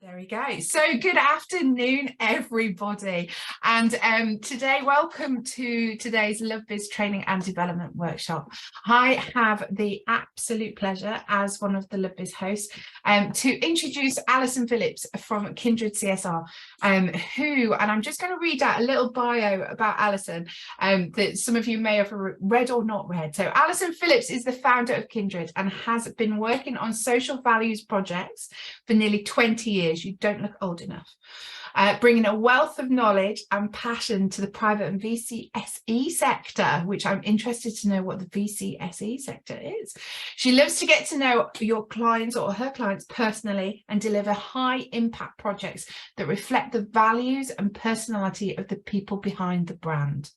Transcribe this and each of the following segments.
There we go. So good afternoon, everybody. And today, welcome to today's LoveBiz training and development workshop. I have the absolute pleasure as one of the LoveBiz hosts to introduce Alison Phillips from Kindred CSR, and I'm just going to read out a little bio about Alison that some of you may have read or not read. So Alison Phillips is the founder of Kindred and has been working on social values projects for nearly 20 years. You don't look old enough. Bringing a wealth of knowledge and passion to the private and VCSE sector, which I'm interested to know what the VCSE sector is. She loves to get to know your clients or her clients personally and deliver high impact projects that reflect the values and personality of the people behind the brand.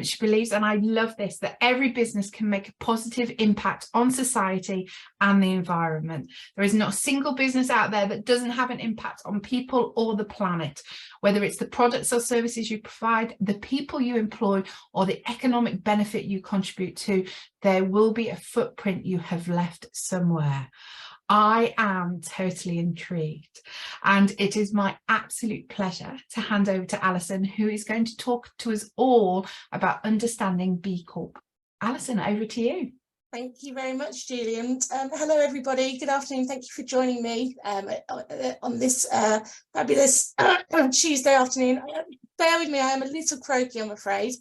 She believes, and I love this, that every business can make a positive impact on society and the environment. There is not a single business out there that doesn't have an impact on people or the planet, whether it's the products or services you provide, the people you employ, or the economic benefit you contribute to. There will be a footprint you have left somewhere. I am totally intrigued, and it is my absolute pleasure to hand over to Alison, who is going to talk to us all about understanding B-Corp. Alison, over to you. Thank you very much, Julian. Hello, everybody. Good afternoon. Thank you for joining me on this fabulous Tuesday afternoon. Bear with me, I am a little croaky, I'm afraid.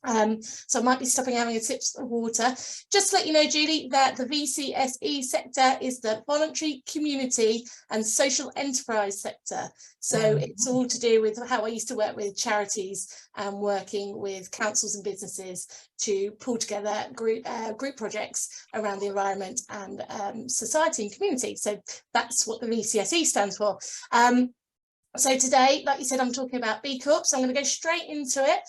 So I might be stopping having a sip of water. Just to let you know, Julie, that the VCSE sector is the voluntary, community and social enterprise sector. So it's all to do with how I used to work with charities and working with councils and businesses to pull together group projects around the environment and society and community. So that's what the VCSE stands for. So today, like you said, I'm talking about B Corp, so I'm going to go straight into it.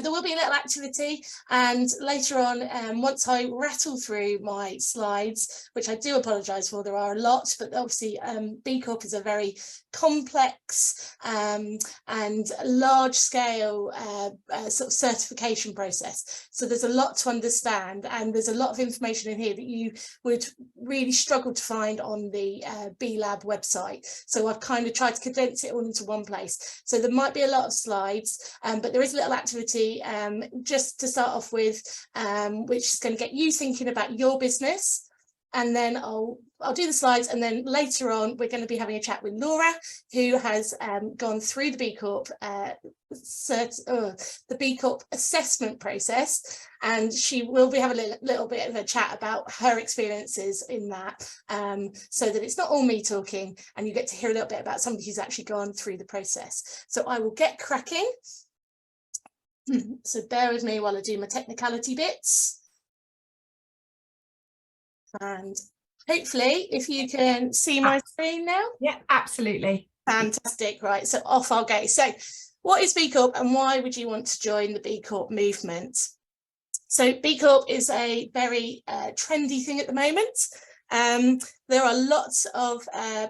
There will be a little activity, and later on, once I rattle through my slides, which I do apologise for, there are a lot, but obviously B Corp is a very complex and large-scale sort of certification process. So there's a lot to understand, and there's a lot of information in here that you would really struggle to find on the B Lab website. So I've kind of tried to condense it all into one place. So there might be a lot of slides, but there is a little activity just to start off with, which is going to get you thinking about your business. And then I'll do the slides, and then later on we're going to be having a chat with Laura, who has gone through the B Corp the B Corp assessment process, and she will be having a little bit of a chat about her experiences in that, so that it's not all me talking, and you get to hear a little bit about somebody who's actually gone through the process. So I will get cracking. So bear with me while I do my technicality bits. And hopefully, if you can see my screen now. Yeah, absolutely. Fantastic. Right, so off I'll go. So what is B Corp and why would you want to join the B Corp movement? So B Corp is a very trendy thing at the moment. There are lots of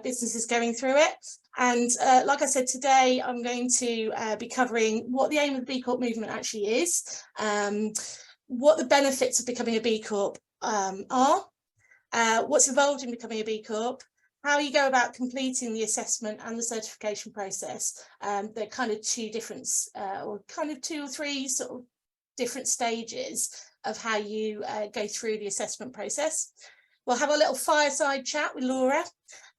businesses going through it. And like I said, today I'm going to be covering what the aim of the B Corp movement actually is, what the benefits of becoming a B Corp are, what's involved in becoming a B Corp, how you go about completing the assessment and the certification process. They're kind of two or three sort of different stages of how you go through the assessment process. We'll have a little fireside chat with Laura.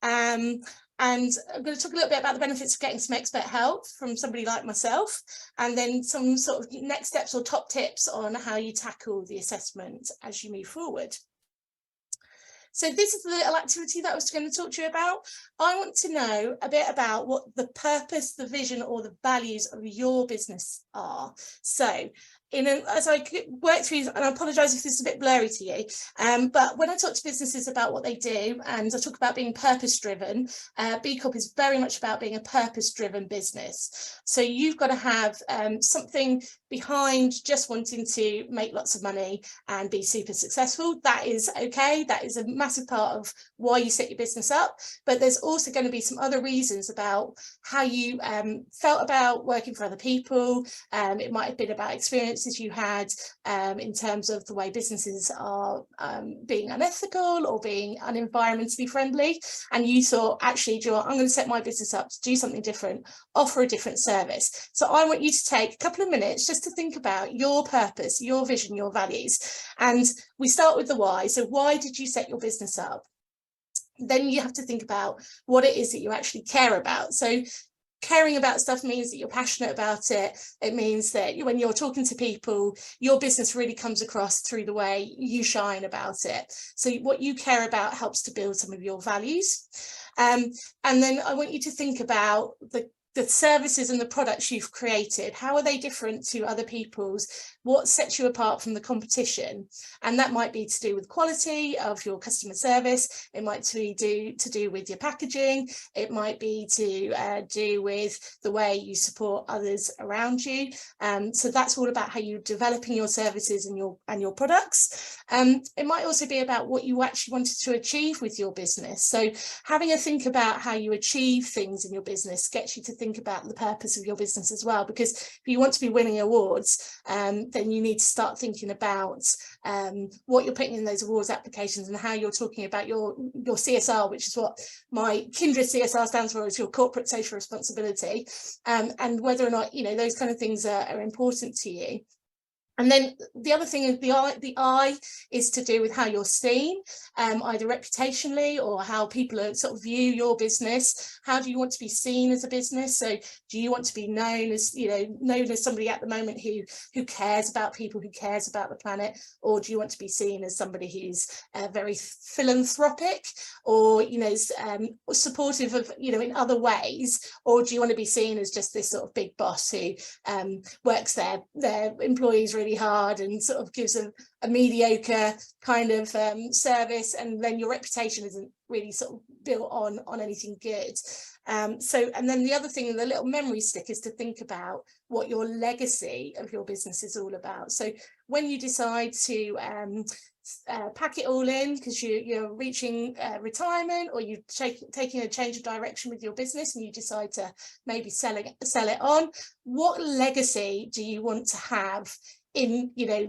And I'm going to talk a little bit about the benefits of getting some expert help from somebody like myself, and then some sort of next steps or top tips on how you tackle the assessment as you move forward. So this is the little activity that I was going to talk to you about. I want to know a bit about what the purpose, the vision, or the values of your business are. So as I work through, and I apologise if this is a bit blurry to you, but when I talk to businesses about what they do, and I talk about being purpose-driven, B Corp is very much about being a purpose-driven business. So you've got to have something behind just wanting to make lots of money and be super successful. That is okay. That is a massive part of why you set your business up. But there's also going to be some other reasons about how you felt about working for other people. It might have been about experiences experiences you had in terms of the way businesses are being unethical or being unenvironmentally friendly, and you thought, actually, do you know what, I'm going to set my business up to do something different, offer a different service. So I want you to take a couple of minutes just to think about your purpose, your vision, your values. And we start with the why. So why did you set your business up? Then you have to think about what it is that you actually care about. So caring about stuff means that you're passionate about it. It means that when you're talking to people, your business really comes across through the way you shine about it. So what you care about helps to build some of your values. And then I want you to think about the services and the products you've created. How are they different to other people's? What sets you apart from the competition? And that might be to do with quality of your customer service. It might be to do with your packaging. It might be to do with the way you support others around you. So that's all about how you're developing your services and your products. It might also be about what you actually wanted to achieve with your business. So having a think about how you achieve things in your business gets you to think about the purpose of your business as well, because if you want to be winning awards, then you need to start thinking about what you're putting in those awards applications and how you're talking about your CSR, which is what my Kindred CSR stands for, is your corporate social responsibility, and whether or not those kind of things are important to you. And then the other thing is the I is to do with how you're seen, either reputationally or how people sort of view your business. How do you want to be seen as a business? So do you want to be known as somebody at the moment who cares about people, who cares about the planet, or do you want to be seen as somebody who's very philanthropic or supportive of in other ways, or do you want to be seen as just this sort of big boss who works their employees really hard and sort of gives a mediocre kind of service, and then your reputation isn't really sort of built on anything good. And then the other thing, the little memory stick, is to think about what your legacy of your business is all about. So when you decide to pack it all in because you're reaching retirement, or you're taking a change of direction with your business and you decide to maybe sell it on, what legacy do you want to have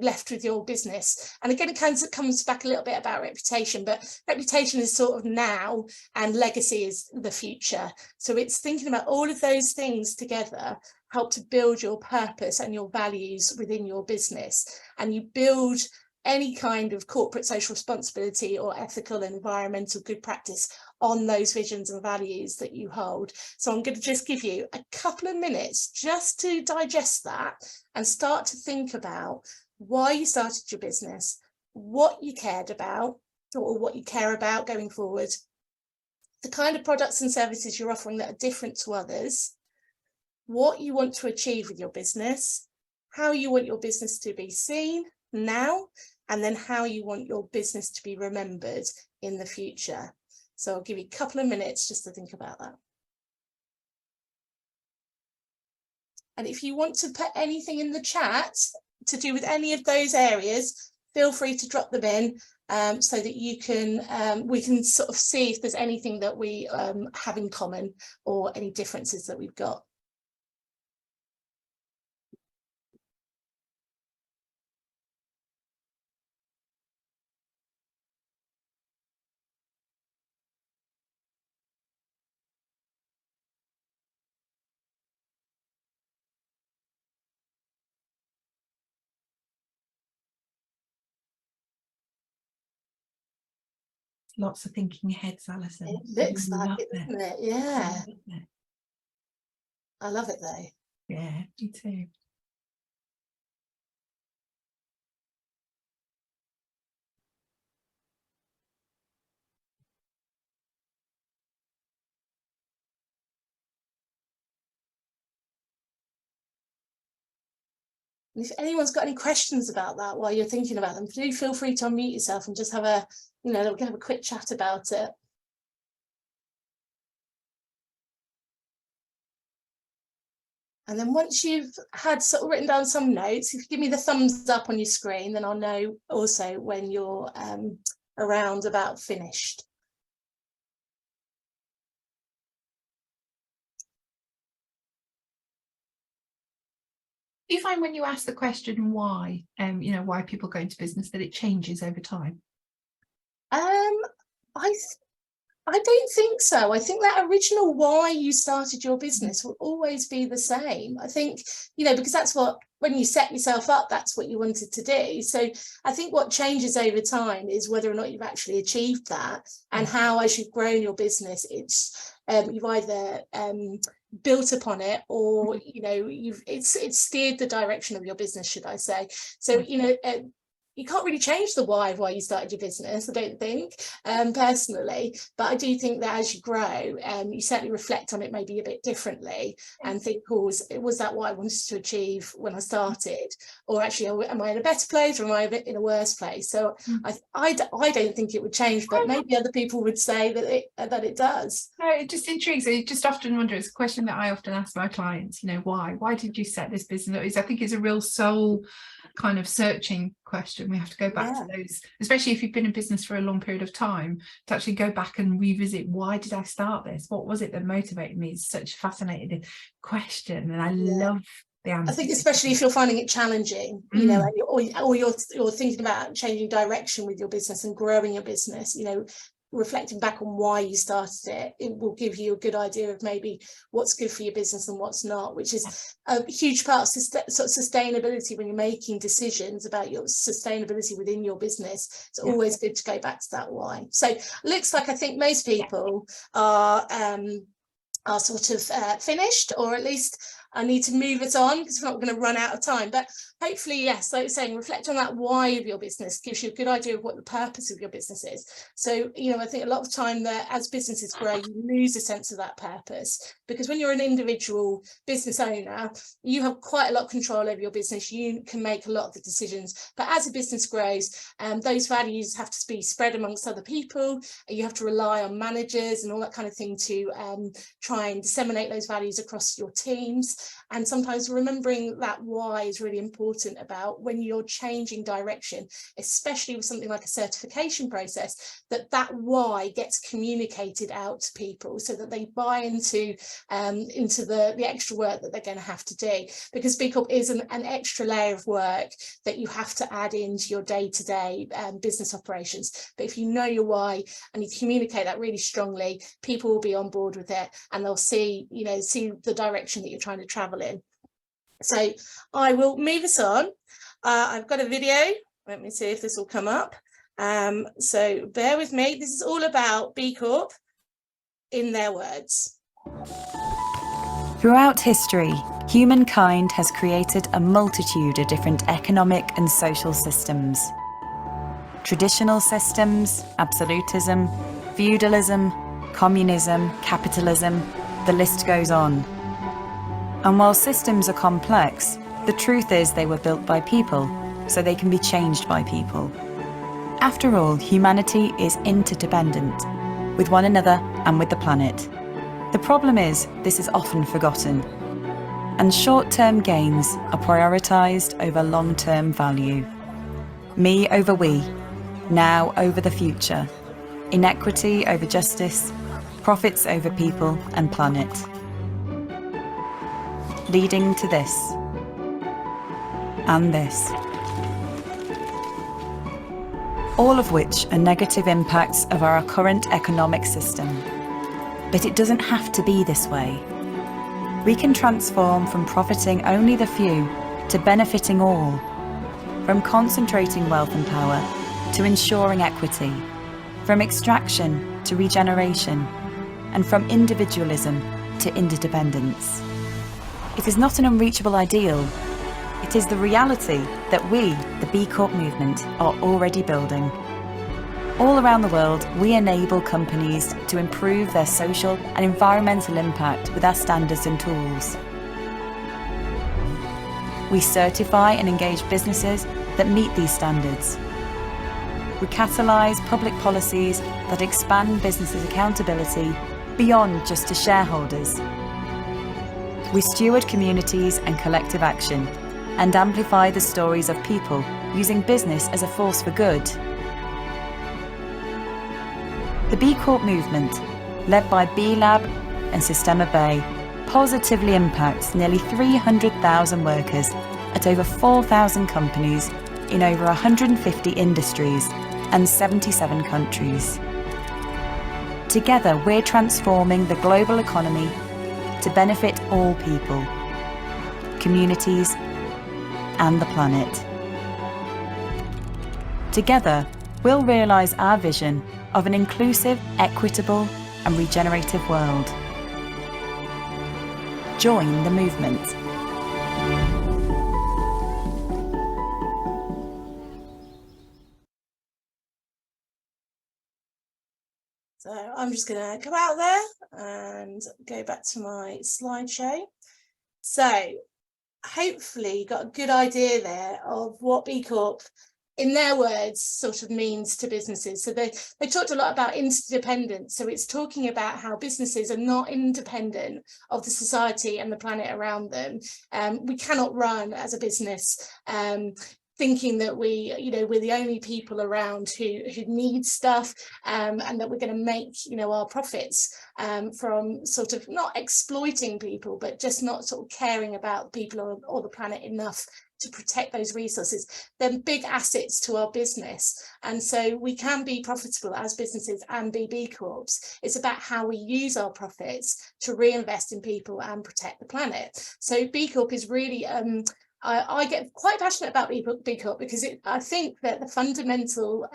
left with your business? And again, it kind of comes back a little bit about reputation, but reputation is sort of now and legacy is the future. So it's thinking about all of those things together help to build your purpose and your values within your business, and you build any kind of corporate social responsibility or ethical and environmental good practice on those visions and values that you hold. So I'm going to just give you a couple of minutes just to digest that and start to think about why you started your business, what you cared about or what you care about going forward, the kind of products and services you're offering that are different to others, what you want to achieve with your business, how you want your business to be seen now, and then how you want your business to be remembered in the future. So I'll give you a couple of minutes just to think about that. And if you want to put anything in the chat to do with any of those areas, feel free to drop them in so that you can we can sort of see if there's anything that we have in common or any differences that we've got. Lots of thinking heads, Alison. It looks like it, doesn't it? Yeah. I love it though. Yeah, me too. And if anyone's got any questions about that while you're thinking about them, do feel free to unmute yourself and just have a, we can have a quick chat about it. And then once you've had sort of written down some notes, if you give me the thumbs up on your screen, then I'll know also when you're around about finished. Do you find when you ask the question why, why people go into business, that it changes over time? I don't think so. I think that original why you started your business will always be the same. I think, because that's what, when you set yourself up, that's what you wanted to do. So I think what changes over time is whether or not you've actually achieved that, and how, as you've grown your business, it's you've either built upon it, or it's steered the direction of your business, should I say. So you can't really change the why of why you started your business, I don't think, personally. But I do think that as you grow, you certainly reflect on it maybe a bit differently, and think, was that what I wanted to achieve when I started? Or actually, am I in a better place, or am I a bit in a worse place? So I don't think it would change, but maybe other people would say that it does. No, it just intrigues. I just often wonder, it's a question that I often ask my clients, why did you set this business? I think it's a real soul kind of searching question. We have to go back to those, especially if you've been in business for a long period of time, to actually go back and revisit, why did I start this? What was it that motivated me? It's such a fascinating question, and I love the answer. I think especially if you're finding it challenging, or you're thinking about changing direction with your business and growing your business, reflecting back on why you started it will give you a good idea of maybe what's good for your business and what's not, which is a huge part of sort of sustainability. When you're making decisions about your sustainability within your business, it's always good to go back to that why. So looks like, I think most people are sort of finished, or at least I need to move it on, because we're not going to run out of time. But hopefully, yes, like you're saying, reflect on that why of your business, gives you a good idea of what the purpose of your business is. So, I think a lot of time that as businesses grow, you lose a sense of that purpose, because when you're an individual business owner, you have quite a lot of control over your business. You can make a lot of the decisions. But as a business grows, those values have to be spread amongst other people. You have to rely on managers and all that kind of thing to try and disseminate those values across your teams. And sometimes remembering that why is really important about when you're changing direction, especially with something like a certification process, that why gets communicated out to people so that they buy into the extra work that they're going to have to do. Because B-Corp is an extra layer of work that you have to add into your day-to-day business operations. But if you know your why and you communicate that really strongly, people will be on board with it, and they'll see the direction that you're trying to travel in. So I will move us on. I've got a video. Let me see if this will come up. So bear with me. This is all about B-Corp in their words. Throughout history, humankind has created a multitude of different economic and social systems. Traditional systems, absolutism, feudalism, communism, capitalism, the list goes on. And while systems are complex, the truth is they were built by people, so they can be changed by people. After all, humanity is interdependent with one another and with the planet. The problem is, this is often forgotten, and short-term gains are prioritised over long-term value. Me over we, now over the future, inequity over justice, profits over people and planet. Leading to this and this, all of which are negative impacts of our current economic system. But it doesn't have to be this way. We can transform from profiting only the few to benefiting all, from concentrating wealth and power to ensuring equity, from extraction to regeneration, and from individualism to interdependence. It is not an unreachable ideal. It is the reality that we, the B-Corp movement, are already building. All around the world, we enable companies to improve their social and environmental impact with our standards and tools. We certify and engage businesses that meet these standards. We catalyse public policies that expand businesses' accountability beyond just to shareholders. We steward communities and collective action and amplify the stories of people using business as a force for good. The B-Corp movement, led by B-Lab and Systema Bay, positively impacts nearly 300,000 workers at over 4,000 companies in over 150 industries and 77 countries. Together, we're transforming the global economy to benefit all people, communities, and the planet. Together, we'll realise our vision of an inclusive, equitable, and regenerative world. Join the movement. So I'm just going to come out there and go back to my slideshow. So hopefully you got a good idea there of what B Corp, in their words, sort of means to businesses. So they talked a lot about interdependence. So it's talking about how businesses are not independent of the society and the planet around them. We cannot run as a business thinking that we're the only people around who need stuff, and that we're going to make our profits from sort of not exploiting people, but just not sort of caring about people or the planet enough to protect those resources. They're big assets to our business, and so we can be profitable as businesses and be B Corps. It's about how we use our profits to reinvest in people and protect the planet. So B Corp is really I get quite passionate about B Corp because I think that the fundamental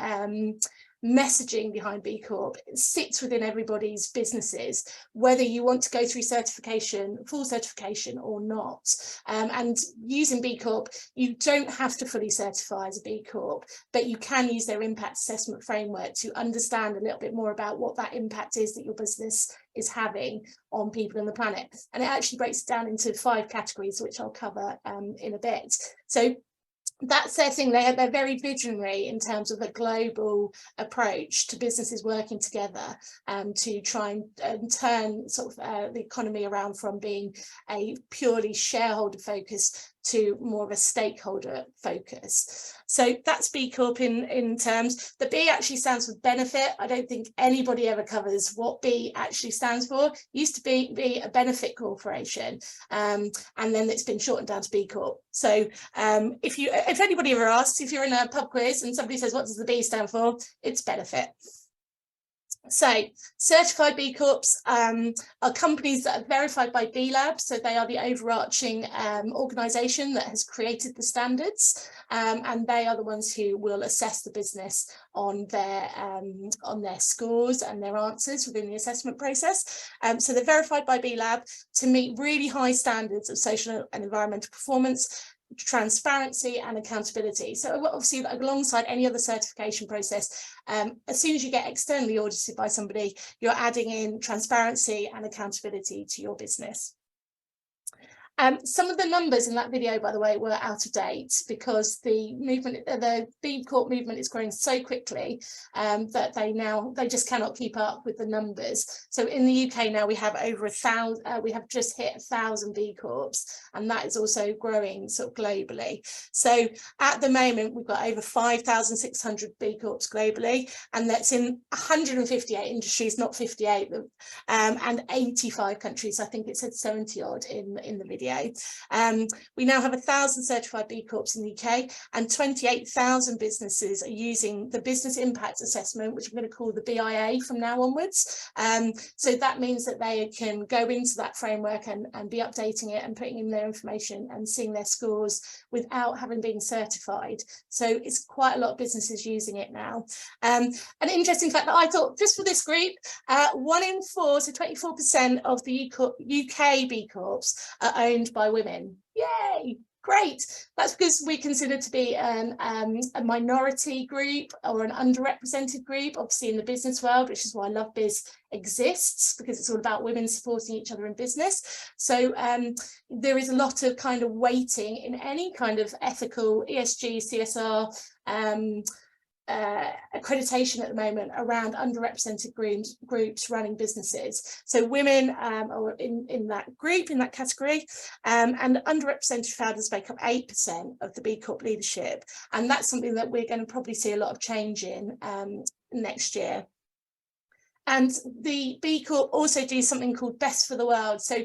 messaging behind B Corp sits within everybody's businesses, whether you want to go through certification, full certification or not. And using B Corp, you don't have to fully certify as a B Corp, but you can use their impact assessment framework to understand a little bit more about what that impact is that your business is having on people and the planet. And it actually breaks it down into 5 categories, which I'll cover in a bit. So that's their thing. They're very visionary in terms of a global approach to businesses working together to try and turn sort of the economy around from being a purely shareholder focus to more of a stakeholder focus. So that's B Corp in terms. The B actually stands for benefit. I don't think anybody ever covers what B actually stands for. It used to be a benefit corporation, and then it's been shortened down to B Corp. So if anybody ever asks, if you're in a pub quiz and somebody says, what does the B stand for? It's benefit. So certified B Corps are companies that are verified by B Lab. So they are the overarching organisation that has created the standards, and they are the ones who will assess the business on their scores and their answers within the assessment process. So they're verified by B Lab to meet really high standards of social and environmental performance, transparency and accountability. So obviously, alongside any other certification process, as soon as you get externally audited by somebody, you're adding in transparency and accountability to your business. Some of the numbers in that video, by the way, were out of date because the movement, the B Corp movement, is growing so quickly that they just cannot keep up with the numbers. So in the UK now we have over 1,000. We have just hit 1,000 B Corps, and that is also growing sort of globally. So at the moment we've got over 5,600 B Corps globally, and that's in 158 industries, not 58, and 85 countries. I think it said 70 odd in the video. We now have 1,000 certified B Corps in the UK, and 28,000 businesses are using the business impact assessment, which I'm going to call the BIA from now onwards. So that means that they can go into that framework and be updating it and putting in their information and seeing their scores without having been certified. So it's quite a lot of businesses using it now. An interesting fact that I thought, just for this group, 1 in 4, so 24% of the UK B Corps are owned by women. Yay! Great. That's because we consider to be a minority group or an underrepresented group, obviously in the business world, which is why LoveBiz exists, because it's all about women supporting each other in business. So there is a lot of kind of weighting in any kind of ethical ESG, CSR accreditation at the moment around underrepresented groups running businesses. So women are in that group, in that category, and underrepresented founders make up 8% of the B Corp leadership, and that's something that we're going to probably see a lot of change in next year. And the B Corp also do something called Best for the World. So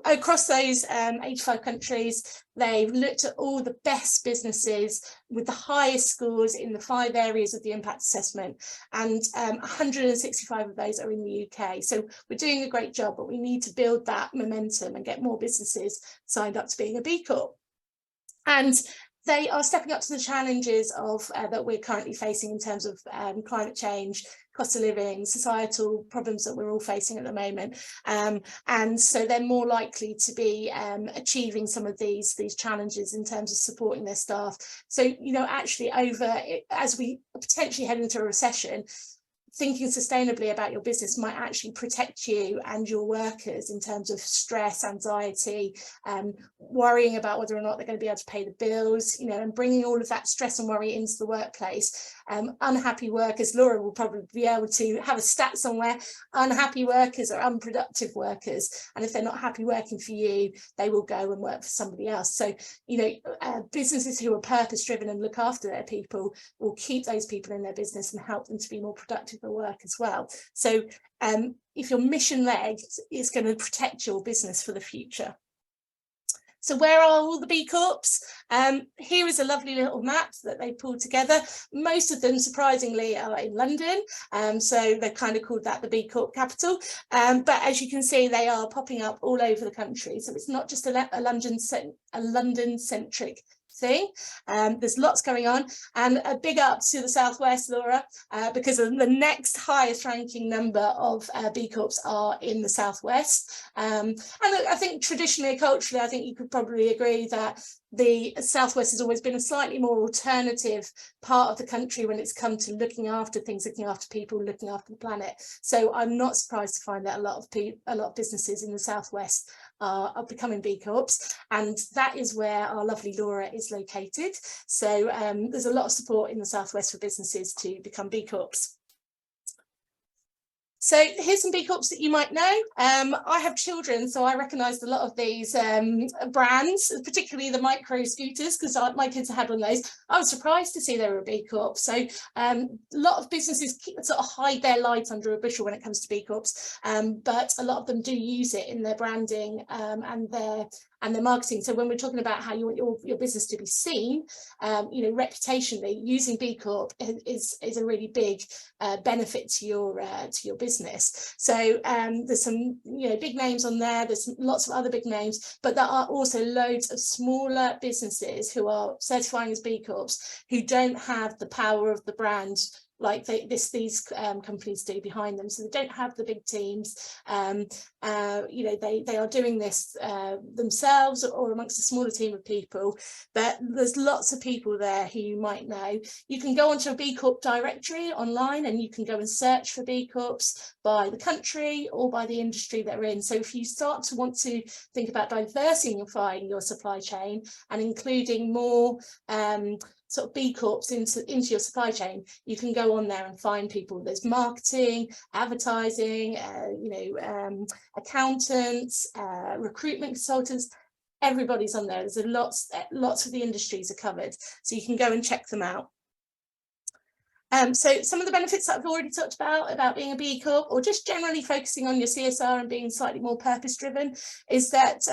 across those 85 countries, they've looked at all the best businesses with the highest scores in the 5 areas of the impact assessment. And 165 of those are in the UK. So we're doing a great job, but we need to build that momentum and get more businesses signed up to being a B Corp. And they are stepping up to the challenges of that we're currently facing in terms of climate change, cost of living, societal problems that we're all facing at the moment. And so they're more likely to be achieving some of these challenges in terms of supporting their staff. So, you know, actually as we potentially head into a recession, thinking sustainably about your business might actually protect you and your workers in terms of stress, anxiety, worrying about whether or not they're going to be able to pay the bills, you know, and bringing all of that stress and worry into the workplace. Unhappy workers, Laura will probably be able to have a stat somewhere. Unhappy workers are unproductive workers, and if they're not happy working for you, they will go and work for somebody else. So, you know, businesses who are purpose driven and look after their people will keep those people in their business and help them to be more productive at work as well. So if you're mission led, it's going to protect your business for the future. So where are all the B Corps? Here is a lovely little map that they pulled together. Most of them, surprisingly, are in London. So they've kind of called that the B Corp capital. But as you can see, they are popping up all over the country. So it's not just a London-centric thing. There's lots going on, and a big up to the Southwest, Laura, because the next highest ranking number of B Corps are in the Southwest. And I think traditionally, culturally, I think you could probably agree that the Southwest has always been a slightly more alternative part of the country when it's come to looking after things, looking after people, looking after the planet. So I'm not surprised to find that a lot of businesses in the Southwest are becoming B Corps, and that is where our lovely Laura is located. So there's a lot of support in the Southwest for businesses to become B Corps. So here's some B Corps that you might know. I have children, so I recognised a lot of these brands, particularly the micro scooters, because my kids had one of those. I was surprised to see they were a B Corp. So a lot of businesses sort of hide their light under a bushel when it comes to B Corps, but a lot of them do use it in their branding and their marketing. So when we're talking about how you want your business to be seen, you know, reputationally, using B Corp is a really big benefit to your business. So there's some, you know, big names on there. There's lots of other big names, but there are also loads of smaller businesses who are certifying as B Corps who don't have the power of the brand like these companies do behind them. So they don't have the big teams. You know, they are doing this themselves or amongst a smaller team of people, but there's lots of people there who you might know. You can go onto a B Corp directory online and you can go and search for B Corps by the country or by the industry they're in. So if you start to want to think about diversifying your supply chain and including more sort of B Corps into your supply chain, you can go on there and find people. There's marketing, advertising, you know, accountants, recruitment consultants. Everybody's on there. There's lots of the industries are covered, so you can go and check them out. So some of the benefits that I've already talked about being a B Corp, or just generally focusing on your CSR and being slightly more purpose driven, is that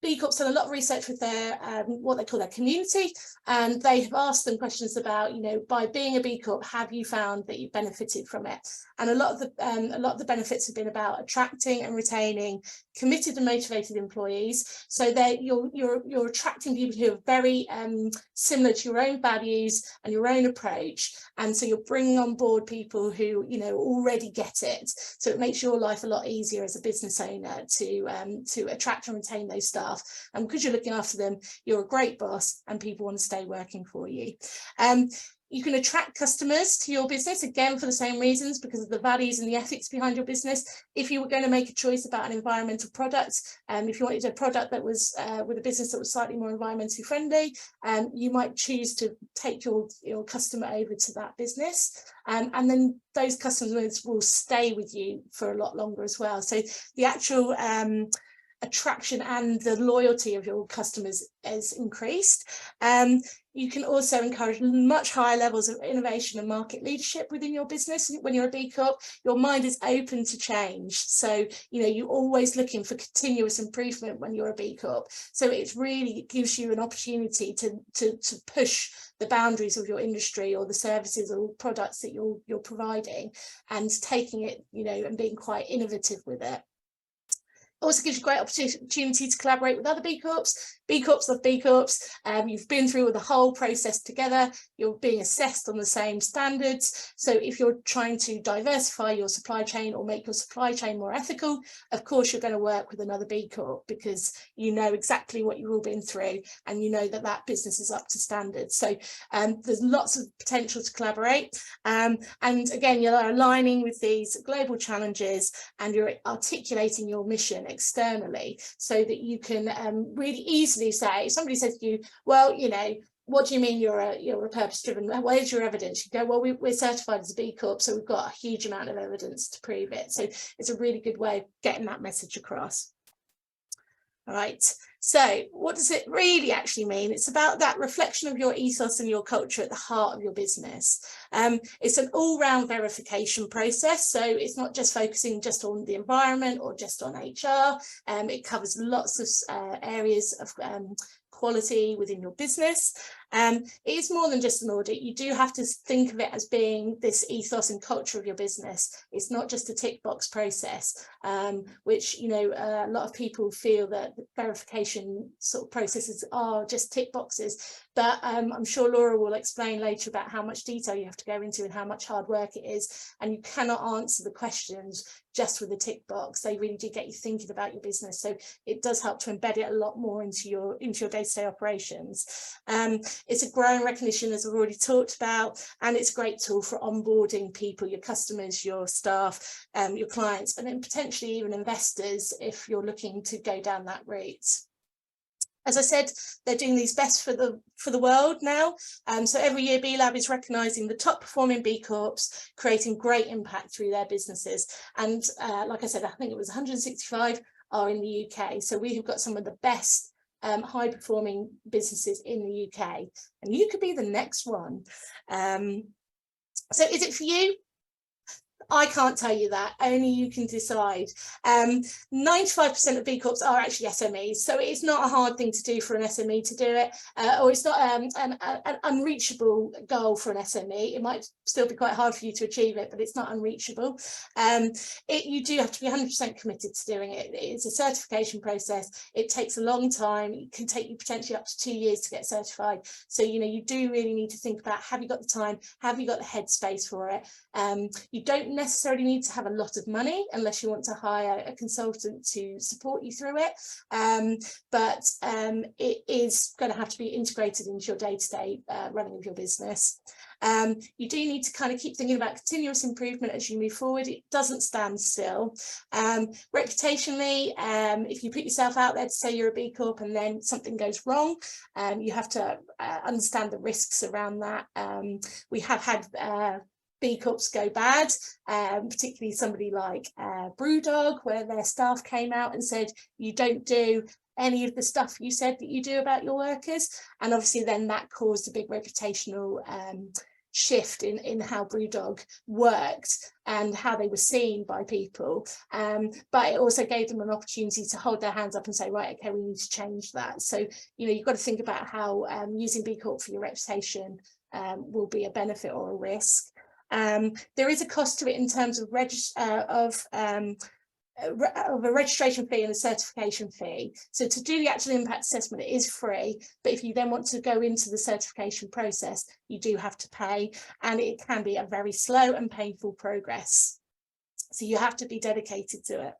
B Corp's done a lot of research with their what they call their community, and they have asked them questions about, you know, by being a B Corp, have you found that you've benefited from it? And a lot of the benefits have been about attracting and retaining committed and motivated employees. So you're attracting people who are very similar to your own values and your own approach, and so you're bringing on board people who, you know, already get it. So it makes your life a lot easier as a business owner to attract and retain those staff. And because you're looking after them, you're a great boss and people want to stay working for you. You can attract customers to your business, again, for the same reasons, because of the values and the ethics behind your business. If you were going to make a choice about an environmental product, if you wanted a product that was with a business that was slightly more environmentally friendly, you might choose to take your customer over to that business. And then those customers will stay with you for a lot longer as well. So the actual attraction and the loyalty of your customers is increased. You can also encourage much higher levels of innovation and market leadership within your business. When you're a B Corp, your mind is open to change. So, you're always looking for continuous improvement when you're a B Corp. So it really gives you an opportunity to push the boundaries of your industry or the services or products that you're providing, and taking it, and being quite innovative with it. Also gives you great opportunity to collaborate with other B Corps. B Corps love B Corps. You've been through the whole process together. You're being assessed on the same standards. So if you're trying to diversify your supply chain or make your supply chain more ethical, of course you're going to work with another B Corp, because you know exactly what you've all been through, and you know that business is up to standards. So there's lots of potential to collaborate. And again, you're aligning with these global challenges, and you're articulating your mission externally, so that you can really easily say, if somebody says to you, well, what do you mean you're a purpose-driven? Where's your evidence? You go, well, we're certified as a B Corp, so we've got a huge amount of evidence to prove it. So it's a really good way of getting that message across. All right, so what does it really actually mean? It's about that reflection of your ethos and your culture at the heart of your business. It's an all-round verification process, so it's not just focusing just on the environment or just on HR. It covers lots of areas of quality within your business. It is more than just an audit. You do have to think of it as being this ethos and culture of your business. It's not just a tick box process, which a lot of people feel that verification sort of processes are just tick boxes. But I'm sure Laura will explain later about how much detail you have to go into and how much hard work it is. And you cannot answer the questions just with a tick box. They really do get you thinking about your business. So it does help to embed it a lot more into your day-to-day operations. It's a growing recognition, as I've already talked about, and it's a great tool for onboarding people, your customers, your staff, your clients, and then potentially even investors if you're looking to go down that route. As I said, they're doing these best for the world now. So every year B-Lab is recognising the top performing B Corps, creating great impact through their businesses. And like I said, I think it was 165 are in the UK. So we have got some of the best high performing businesses in the UK, and you could be the next one. So is it for you? I can't tell you that, only you can decide. 95% of B Corps are actually SMEs, so it's not a hard thing to do for an SME to do it, or it's not an unreachable goal for an SME. It might still be quite hard for you to achieve it, but it's not unreachable. You do have to be 100% committed to doing it. It's a certification process. It takes a long time. It can take you potentially up to 2 years to get certified. So, you do really need to think about, have you got the time? Have you got the headspace for it? You don't necessarily need to have a lot of money unless you want to hire a consultant to support you through it, but it is going to have to be integrated into your day-to-day running of your business. You do need to kind of keep thinking about continuous improvement as you move forward. It doesn't stand still. Reputationally, if you put yourself out there to say you're a B Corp and then something goes wrong, you have to understand the risks around that. We have had B Corps go bad, particularly somebody like Brewdog, where their staff came out and said, you don't do any of the stuff you said that you do about your workers. And obviously then that caused a big reputational shift in how Brewdog worked and how they were seen by people. But it also gave them an opportunity to hold their hands up and say, right, okay, we need to change that. So, you've got to think about how using B Corp for your reputation will be a benefit or a risk. There is a cost to it in terms of a registration fee and a certification fee. So to do the actual impact assessment, it is free, but if you then want to go into the certification process, you do have to pay, and it can be a very slow and painful progress. So you have to be dedicated to it.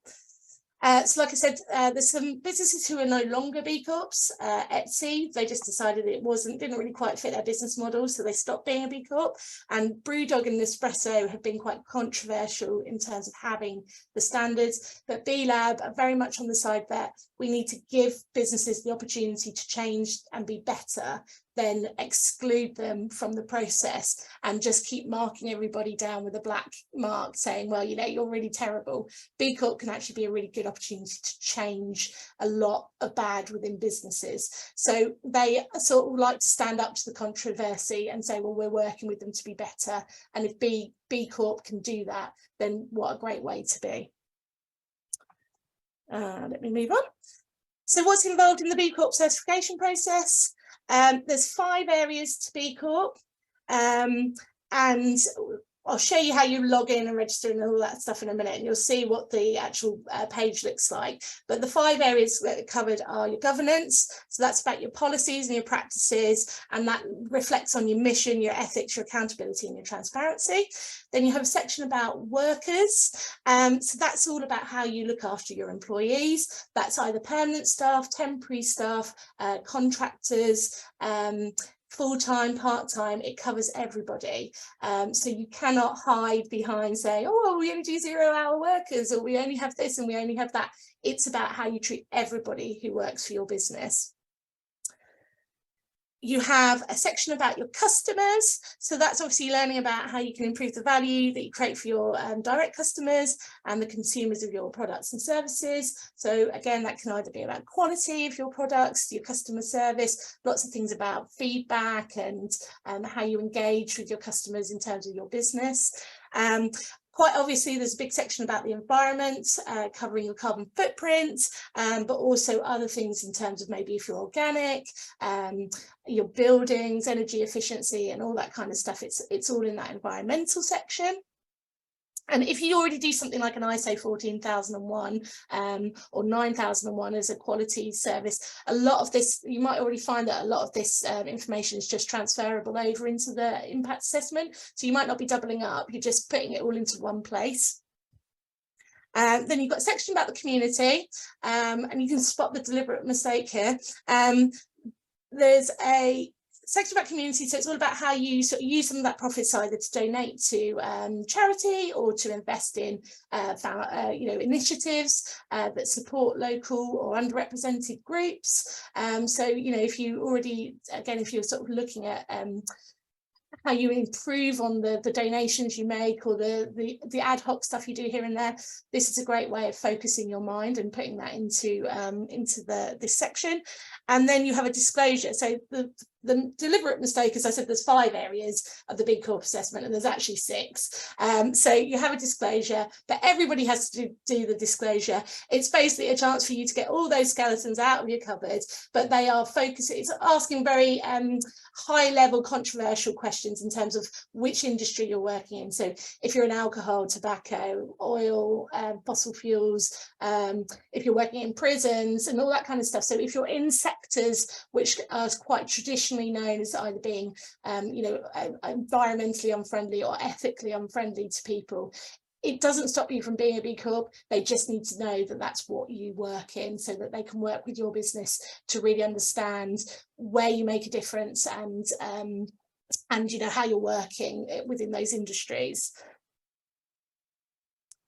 So like I said, there's some businesses who are no longer B Corps. Etsy, they just decided it didn't really quite fit their business model, so they stopped being a B Corp. And Brewdog and Nespresso have been quite controversial in terms of having the standards. But B-Lab are very much on the side that we need to give businesses the opportunity to change and be better then exclude them from the process and just keep marking everybody down with a black mark saying, well, you know, you're really terrible. B Corp can actually be a really good opportunity to change a lot of bad within businesses. So they sort of like to stand up to the controversy and say, well, we're working with them to be better. And if B Corp can do that, then what a great way to be. Let me move on. So what's involved in the B Corp certification process? There's 5 areas to B Corp, and I'll show you how you log in and register and all that stuff in a minute, and you'll see what the actual page looks like. But the 5 areas that are covered are your governance, so that's about your policies and your practices, and that reflects on your mission, your ethics, your accountability and your transparency. Then you have a section about workers, so that's all about how you look after your employees. That's either permanent staff, temporary staff, contractors, full-time, part-time, it covers everybody. So you cannot hide behind saying, oh, we only do 0-hour workers, or we only have this and we only have that. It's about how you treat everybody who works for your business. You have a section about your customers. So that's obviously learning about how you can improve the value that you create for your direct customers and the consumers of your products and services. So again, that can either be about quality of your products, your customer service, lots of things about feedback and how you engage with your customers in terms of your business. Quite obviously, there's a big section about the environment, covering your carbon footprint, but also other things in terms of maybe if you're organic, your buildings, energy efficiency and all that kind of stuff. It's all in that environmental section. And if you already do something like an ISO 14001 or 9001 as a quality service, a lot of this, you might already find that a lot of this information is just transferable over into the impact assessment. So you might not be doubling up, you're just putting it all into one place. Then you've got a section about the community, and you can spot the deliberate mistake here. There's a section about community, so it's all about how you sort of use some of that profits either to donate to charity or to invest in you know, initiatives that support local or underrepresented groups. So you know, if you already, again, if you're sort of looking at how you improve on the donations you make or the ad hoc stuff you do here and there, this is a great way of focusing your mind and putting that into this section. And then you have a disclosure. So the deliberate mistake, as I said, there's 5 areas of the B-Corp assessment and there's actually 6. So you have a disclosure, but everybody has to do the disclosure. It's basically a chance for you to get all those skeletons out of your cupboard, but they are focusing, it's asking very high level controversial questions in terms of which industry you're working in. So if you're in alcohol, tobacco, oil, fossil fuels, if you're working in prisons and all that kind of stuff. So if you're in sectors which are quite traditionally known as either being you know, environmentally unfriendly or ethically unfriendly to people, it doesn't stop you from being a B Corp. They just need to know that that's what you work in, so that they can work with your business to really understand where you make a difference and you know, how you're working within those industries.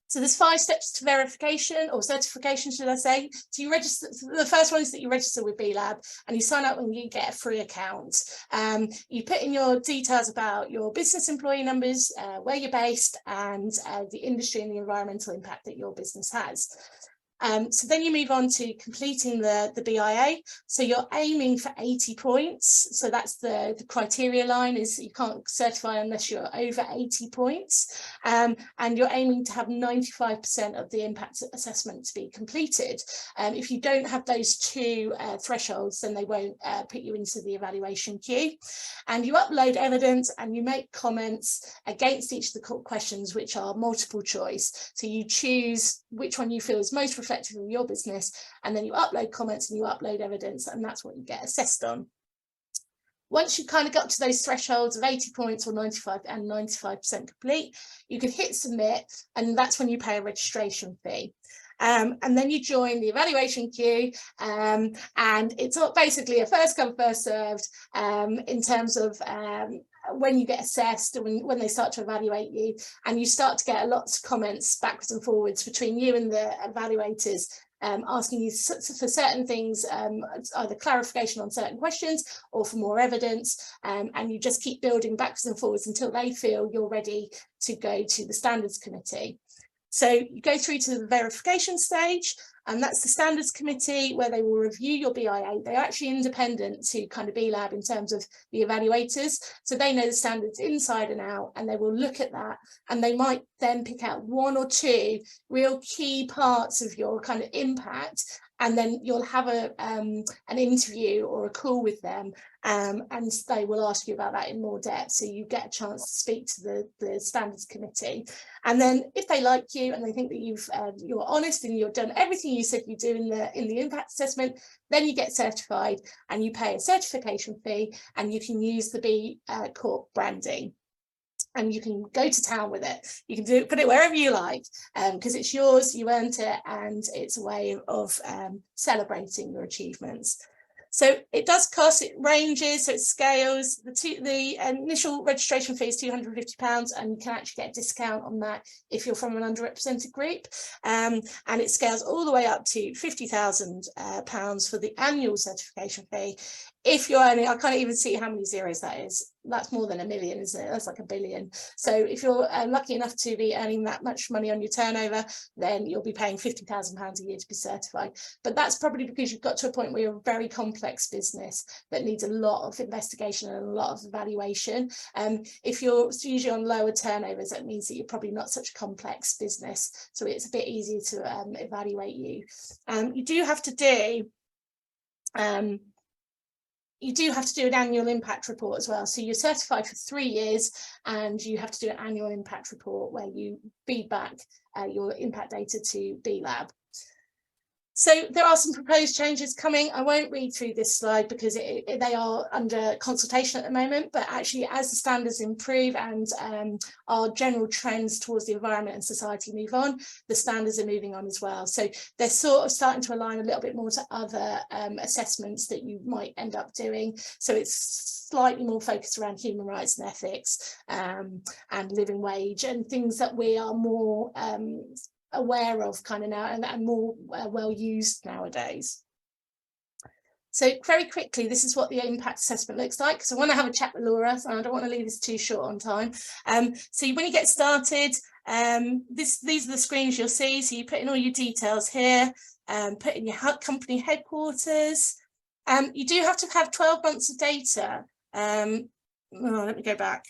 So there's 5 steps to verification or certification, should I say. So you register, the first one is that you register with B-Lab and you sign up and you get a free account. You put in your details about your business employee numbers, where you're based and the industry and the environmental impact that your business has. So then you move on to completing the BIA. So you're aiming for 80 points. So that's the criteria line, is you can't certify unless you're over 80 points. And you're aiming to have 95% of the impact assessment to be completed. If you don't have those 2 thresholds, then they won't put you into the evaluation queue. And you upload evidence and you make comments against each of the questions, which are multiple choice. So you choose which one you feel is most reflective of your business, and then you upload comments and you upload evidence, and that's what you get assessed on. Once you kind of got to those thresholds of 80 points or 95 and 95% complete, you can hit submit, and that's when you pay a registration fee. And then you join the evaluation queue, and it's basically a first come first served in terms of when you get assessed and when they start to evaluate you, and you start to get lots of comments backwards and forwards between you and the evaluators asking you for certain things, either clarification on certain questions or for more evidence, and you just keep building backwards and forwards until they feel you're ready to go to the standards committee. So you go through to the verification stage, and that's the standards committee where they will review your BIA. They're actually independent to kind of B-Lab in terms of the evaluators. So they know the standards inside and out, and they will look at that, and they might then pick out one or two real key parts of your kind of impact. And then you'll have an interview or a call with them, and they will ask you about that in more depth. So you get a chance to speak to the standards committee. And then if they like you and they think that you're honest and you've done everything you said you do in the impact assessment, then you get certified and you pay a certification fee, and you can use the B-Corp branding. And you can go to town with it. You can put it wherever you like, because it's yours, you earned it, and it's a way of celebrating your achievements. So it does cost, it ranges, so it scales. The initial registration fee is £250, and you can actually get a discount on that if you're from an underrepresented group. And it scales all the way up to £50,000 for the annual certification fee. If you're earning, I can't even see how many zeros that is. That's more than 1 million, isn't it? That's like 1 billion. So if you're lucky enough to be earning that much money on your turnover, then you'll be paying £50,000 a year to be certified. But that's probably because you've got to a point where you're a very complex business that needs a lot of investigation and a lot of evaluation. If you're usually on lower turnovers, that means that you're probably not such a complex business. So it's a bit easier to evaluate you. You do have to do an annual impact report as well. So you're certified for 3 years, and you have to do an annual impact report where you feed back your impact data to B-Lab. So there are some proposed changes coming. I won't read through this slide because they are under consultation at the moment, but actually as the standards improve and our general trends towards the environment and society move on, the standards are moving on as well. So they're sort of starting to align a little bit more to other assessments that you might end up doing. So it's slightly more focused around human rights and ethics, and living wage, and things that we are more aware of kind of now and more well used nowadays. So very quickly, this is what the impact assessment looks like. So I want to have a chat with Laura, so I don't want to leave this too short on time. So when you get started, these are the screens you'll see. So you put in all your details here, put in your company headquarters. You do have to have 12 months of data. Let me go back.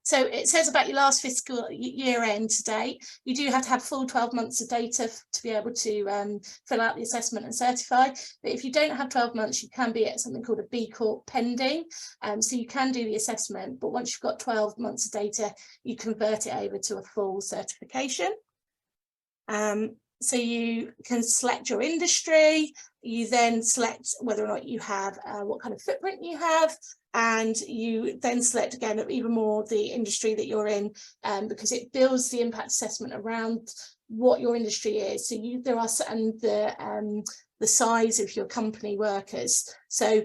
So it says about your last fiscal year end to date. You do have to have full 12 months of data to be able to fill out the assessment and certify. But if you don't have 12 months, you can be at something called a B-Corp pending. So you can do the assessment, but once you've got 12 months of data, you convert it over to a full certification. So you can select your industry. You then select whether or not you have what kind of footprint you have. And you then select again even more the industry that you're in, because it builds the impact assessment around what your industry is. So the size of your company workers. So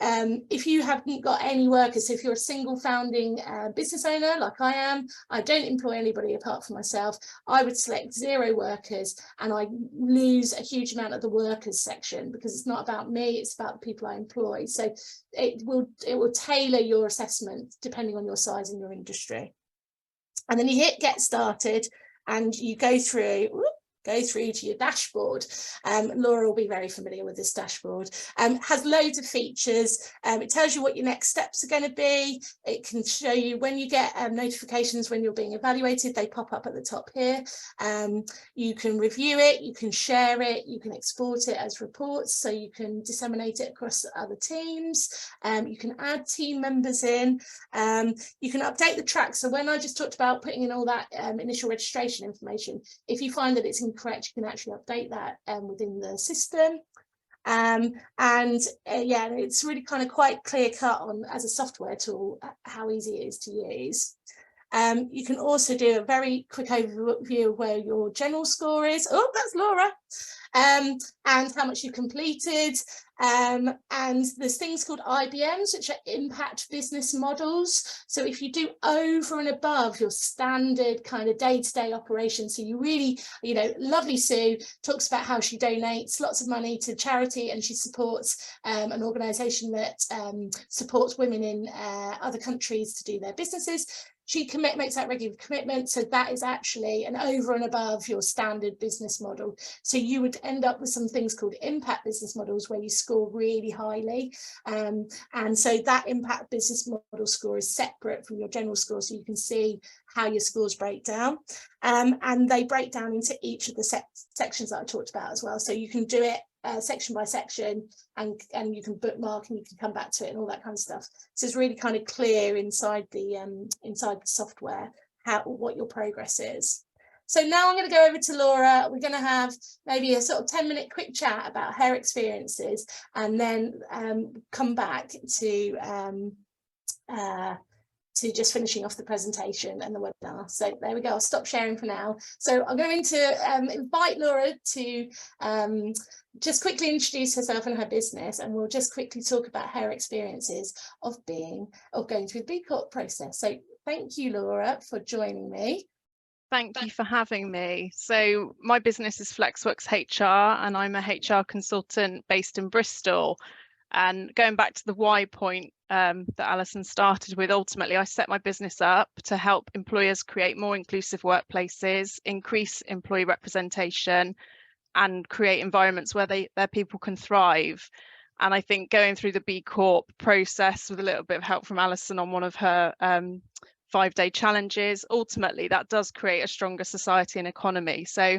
if you haven't got any workers, so if you're a single founding business owner like I am, I don't employ anybody apart from myself, I would select 0 workers, and I lose a huge amount of the workers section because it's not about me, it's about the people I employ. So it will tailor your assessment depending on your size and your industry. And then you hit get started, and you go through to your dashboard. Laura will be very familiar with this dashboard. Has loads of features. It tells you what your next steps are going to be. It can show you when you get notifications when you're being evaluated. They pop up at the top here. You can review it, you can share it, you can export it as reports, so you can disseminate it across other teams. You can add team members in. You can update the track. So when I just talked about putting in all that initial registration information, if you find that it's incorrect, you can actually update that within the system. Yeah, it's really kind of quite clear cut on as a software tool how easy it is to use. You can also do a very quick overview of where your general score is. Oh, that's Laura. And how much you completed. And there's things called IBMs, which are impact business models. So if you do over and above your standard kind of day-to-day operations, so you really, you know, lovely Sue talks about how she donates lots of money to charity, and she supports an organisation that supports women in other countries to do their businesses. She makes that regular commitment, so that is actually an over and above your standard business model. So you would end up with some things called impact business models where you score really highly, and so that impact business model score is separate from your general score, so you can see how your scores break down, and they break down into each of the sections that I talked about as well. So you can do it section by section, and you can bookmark and you can come back to it and all that kind of stuff. So it's really kind of clear inside the software what your progress is. So now I'm going to go over to Laura. We're going to have maybe a sort of 10-minute quick chat about her experiences, and then come back to just finishing off the presentation and the webinar. So there we go. I'll stop sharing for now. So I'm going to invite Laura to just quickly introduce herself and her business, and we'll just quickly talk about her experiences of going through the B-Corp process. So thank you, Laura, for joining me. Thank you for having me. So my business is Flexworks HR, and I'm a HR consultant based in Bristol. And going back to the why point that Alison started with, ultimately I set my business up to help employers create more inclusive workplaces, increase employee representation, and create environments where their people can thrive. And I think going through the B Corp process with a little bit of help from Alison on one of her 5-day challenges, ultimately that does create a stronger society and economy. So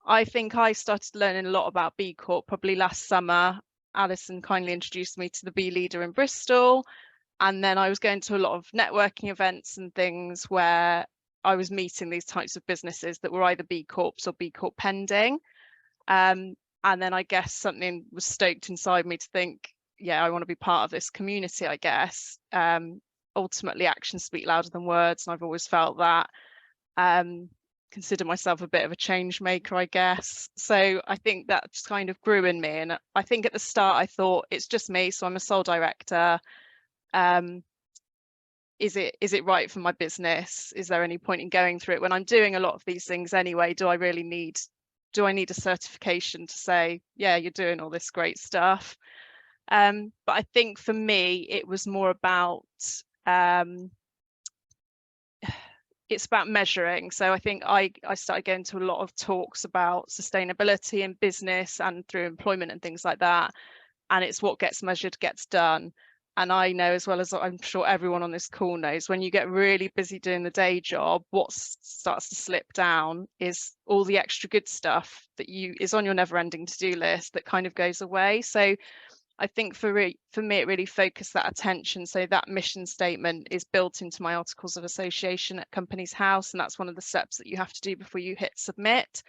I think I started learning a lot about B Corp probably last summer. Alison kindly introduced me to the B Leader in Bristol, and then I was going to a lot of networking events and things where I was meeting these types of businesses that were either B Corps or B Corp pending. And then I guess something was stoked inside me to think, yeah, I want to be part of this community, I guess. Ultimately, actions speak louder than words, and I've always felt that. Consider myself a bit of a change maker, I guess. So I think that just kind of grew in me. And I think at the start I thought, it's just me, so I'm a sole director. Is it right for my business? Is there any point in going through it when I'm doing a lot of these things anyway? Do I need a certification to say, yeah, you're doing all this great stuff? But I think for me, it was more about it's about measuring. So I think I started going to a lot of talks about sustainability in business and through employment and things like that. And it's what gets measured gets done. And I know, as well as I'm sure everyone on this call knows, when you get really busy doing the day job, what starts to slip down is all the extra good stuff that is on your never-ending to-do list that kind of goes away. So I think for me, it really focused that attention. So that mission statement is built into my articles of association at Companies House, and that's one of the steps that you have to do before you hit submit.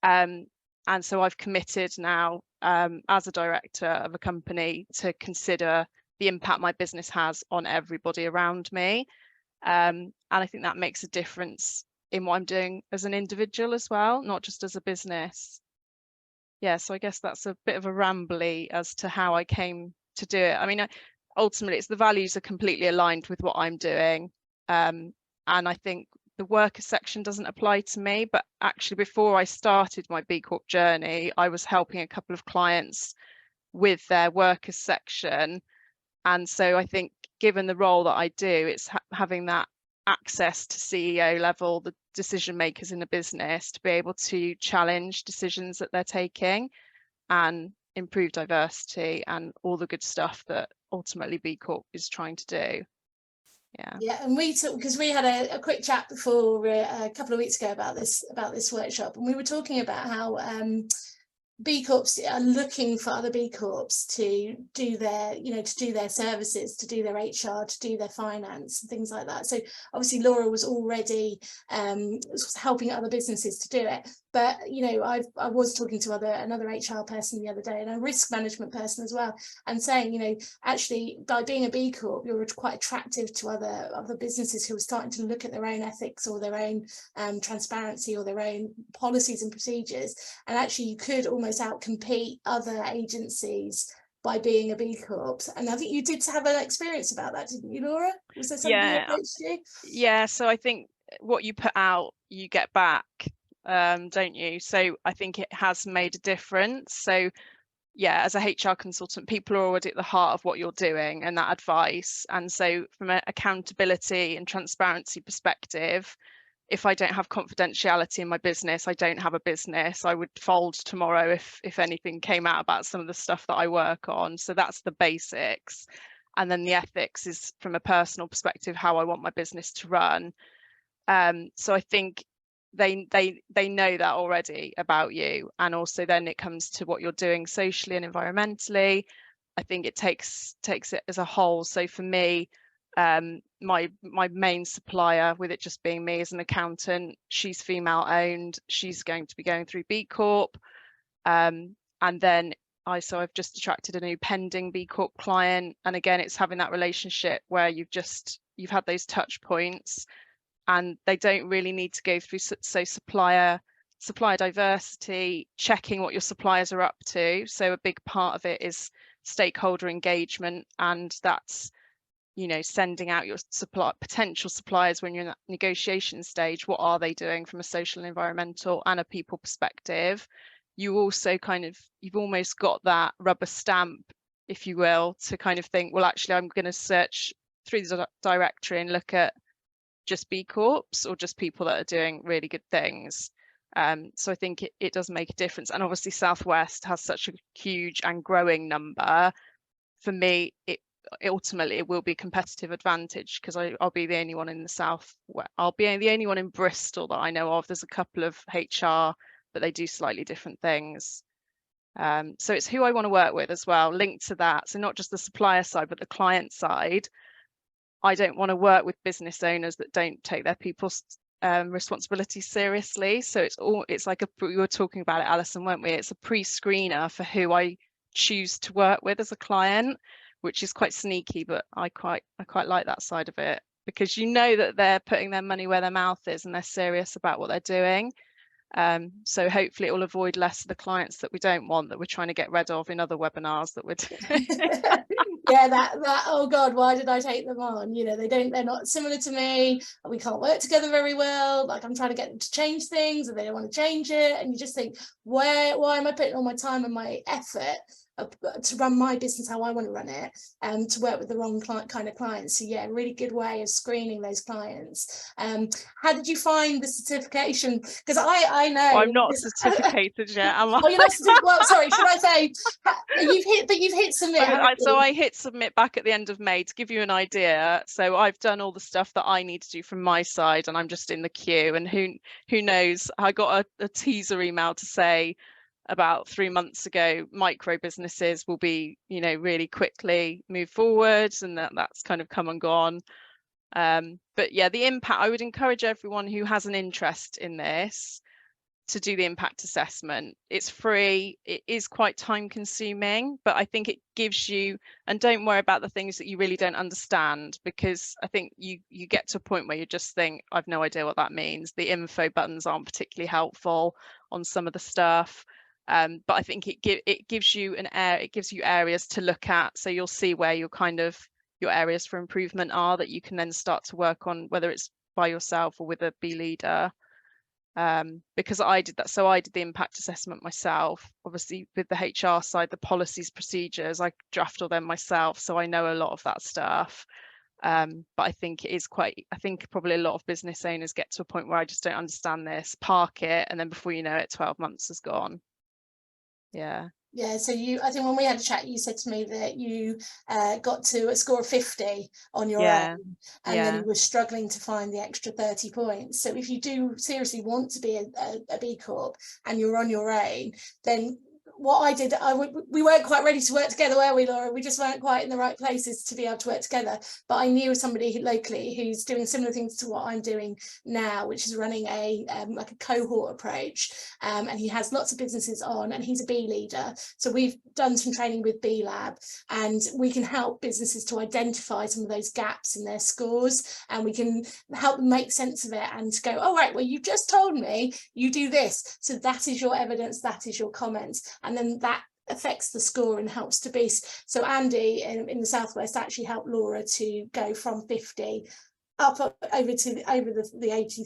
And so I've committed now as a director of a company to consider the impact my business has on everybody around me. And I think that makes a difference in what I'm doing as an individual as well, not just as a business. Yeah, so I guess that's a bit of a rambly as to how I came to do it. I mean, ultimately, it's the values are completely aligned with what I'm doing. And I think the worker section doesn't apply to me, but actually before I started my B Corp journey, I was helping a couple of clients with their workers section. And so I think given the role that I do, it's having that access to CEO level, the decision makers in the business, to be able to challenge decisions that they're taking and improve diversity and all the good stuff that ultimately B Corp is trying to do. Yeah, and we took, because we had a quick chat before a couple of weeks ago about this workshop, and we were talking about how B Corps are looking for other B Corps to do their, to do their services, to do their HR, to do their finance and things like that. So obviously Laura was already helping other businesses to do it. But, I was talking to another HR person the other day, and a risk management person as well, and saying, actually by being a B Corp, you're quite attractive to other businesses who are starting to look at their own ethics or their own transparency or their own policies and procedures. And actually you could almost outcompete other agencies by being a B Corp. And I think you did have an experience about that, didn't you, Laura? Was there something that approached you? Yeah, so I think what you put out, you get back, don't you? So I think it has made a difference. So yeah, as a HR consultant, people are already at the heart of what you're doing and that advice. And so from an accountability and transparency perspective, if I don't have confidentiality in my business, I don't have a business. I would fold tomorrow if anything came out about some of the stuff that I work on. So that's the basics. And then the ethics is from a personal perspective, how I want my business to run. So I think they know that already about you. And also then it comes to what you're doing socially and environmentally. I think it takes it as a whole. So for me, my main supplier, with it just being me as an accountant, she's female owned, she's going to be going through B Corp, and then I've just attracted a new pending B Corp client, and again it's having that relationship where you've had those touch points, and they don't really need to go through supplier diversity, checking what your suppliers are up to. So a big part of it is stakeholder engagement, and that's sending out your potential suppliers when you're in that negotiation stage. What are they doing from a social and environmental and a people perspective? You also you've almost got that rubber stamp, if you will, to kind of think, well, actually, I'm going to search through the directory and look at just B Corps or just people that are doing really good things. So I think it does make a difference. And obviously Southwest has such a huge and growing number. For me, ultimately it will be a competitive advantage, because I'll be the only one in the south. I'll be the only one in Bristol that I know of. There's a couple of HR, but they do slightly different things. So it's who I want to work with as well, linked to that. So not just the supplier side, but the client side. I don't want to work with business owners that don't take their people's responsibilities seriously. So it's like we were talking about it, Alison, weren't we? It's a pre-screener for who I choose to work with as a client, which is quite sneaky, but I quite like that side of it, because that they're putting their money where their mouth is and they're serious about what they're doing. So hopefully it will avoid less of the clients that we don't want, that we're trying to get rid of in other webinars that we're doing. Yeah, that oh god, why did I take them on? They're not similar to me, we can't work together very well, like I'm trying to get them to change things and they don't want to change it, and you just think, why am I putting all my time and my effort to run my business how I want to run it, and to work with the wrong kind of clients? So yeah, really good way of screening those clients. How did you find the certification? Because I know I'm not certificated yet, am I? Oh, you're not well, sorry, should I say you've hit submit? So I hit submit back at the end of May, to give you an idea. So I've done all the stuff that I need to do from my side, and I'm just in the queue. And who knows, I got a teaser email to say about 3 months ago, micro businesses will be, really quickly move forwards, and that's kind of come and gone. But yeah, the impact, I would encourage everyone who has an interest in this to do the impact assessment. It's free. It is quite time consuming, but I think it gives you, and don't worry about the things that you really don't understand, because I think you get to a point where you just think, I've no idea what that means. The info buttons aren't particularly helpful on some of the stuff. But I think it gives you areas to look at, so you'll see where your areas for improvement are, that you can then start to work on, whether it's by yourself or with a B leader. Because I did that, so I did the impact assessment myself. Obviously with the HR side, the policies, procedures, I draft all them myself, so I know a lot of that stuff. But I think probably a lot of business owners get to a point where I just don't understand this, park it, and then before you know it, 12 months has gone. Yeah. So I think when we had a chat, you said to me that you got to a score of 50 on your own, and then you were struggling to find the extra 30 points. So if you do seriously want to be a B Corp and you're on your own, then what I did, we weren't quite ready to work together, were we, Laura? We just weren't quite in the right places to be able to work together. But I knew somebody locally who's doing similar things to what I'm doing now, which is running a like a cohort approach, and he has lots of businesses on, and he's a B leader. So we've done some training with B Lab, and we can help businesses to identify some of those gaps in their scores, and we can help them make sense of it and go, all right, well, you just told me you do this, so that is your evidence, that is your comments, and then that affects the score and helps to boost. So Andy in the Southwest actually helped Laura to go from 50 up over the 80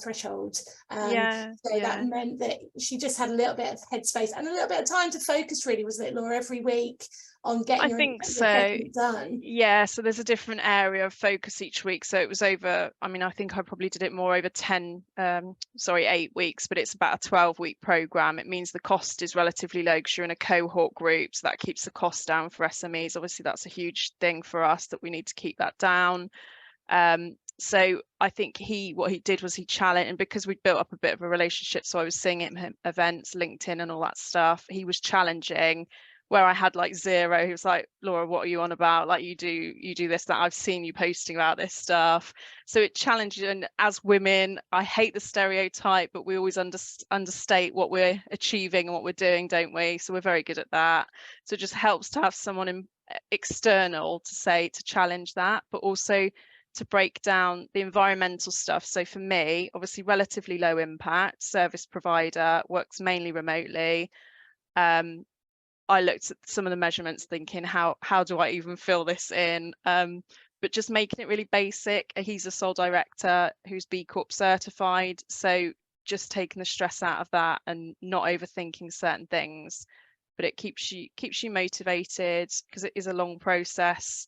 threshold. That meant that she just had a little bit of headspace and a little bit of time to focus, really, wasn't it, Laura, every week on getting your done? Yeah, so there's a different area of focus each week. So it was over, I mean, I think I probably did it more over 8 weeks, but it's about a 12-week program. It means the cost is relatively low because you're in a cohort group, so that keeps the cost down for SMEs. Obviously, that's a huge thing for us, that we need to keep that down. So I think what he did was he challenged, and because we'd built up a bit of a relationship, so I was seeing him at events, LinkedIn and all that stuff, he was challenging where I had like 0. He was like, Laura, what are you on about? Like, you do this, that, I've seen you posting about this stuff. So it challenged, and as women, I hate the stereotype, but we always understate what we're achieving and what we're doing, don't we? So we're very good at that. So it just helps to have someone external to challenge that, but also to break down the environmental stuff. So for me, obviously relatively low impact, service provider, works mainly remotely. I looked at some of the measurements thinking, how do I even fill this in? But just making it really basic. He's a sole director who's B-Corp certified. So just taking the stress out of that and not overthinking certain things, but it keeps you motivated, because it is a long process.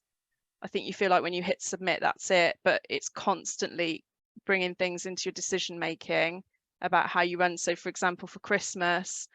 I think you feel like when you hit submit, that's it, but it's constantly bringing things into your decision making about how you run. So for example, for Christmas,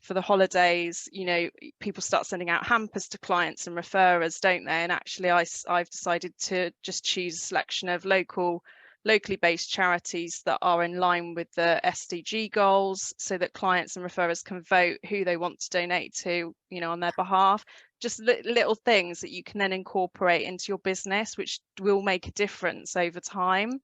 for the holidays, you know, people start sending out hampers to clients and referrers, don't they? And actually I've decided to just choose a selection of locally based charities that are in line with the SDG goals, so that clients and referrers can vote who they want to donate to, you know, on their behalf. Just little things that you can then incorporate into your business, which will make a difference over time.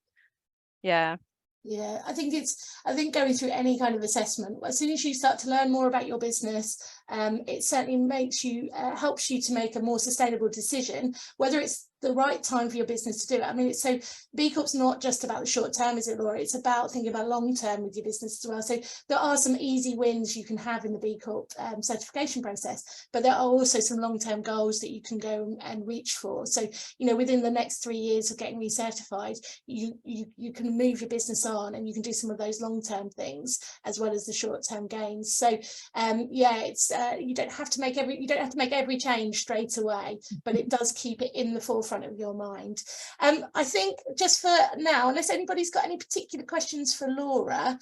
Yeah, I think going through any kind of assessment, as soon as you start to learn more about your business, it certainly makes you helps you to make a more sustainable decision, whether it's the right time for your business to do it. I mean, so B-Corp's not just about the short term, is it, Laura? It's about thinking about long term with your business as well. So there are some easy wins you can have in the B-Corp certification process, but there are also some long term goals that you can go and reach for. So, you know, within the next 3 years of getting recertified, you can move your business on, and you can do some of those long term things as well as the short term gains. So it's you don't have to make every change straight away, but it does keep it in the forefront of your mind. I think just for now, unless anybody's got any particular questions for Laura,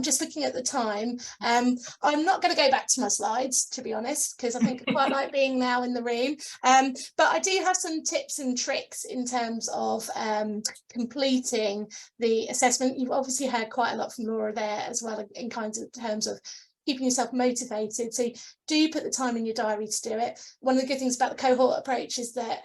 just looking at the time, I'm not going to go back to my slides, to be honest, because I think I quite like being now in the room, but I do have some tips and tricks in terms of completing the assessment. You've obviously heard quite a lot from Laura there as well, in terms of keeping yourself motivated. So do put the time in your diary to do it. One of the good things about the cohort approach is that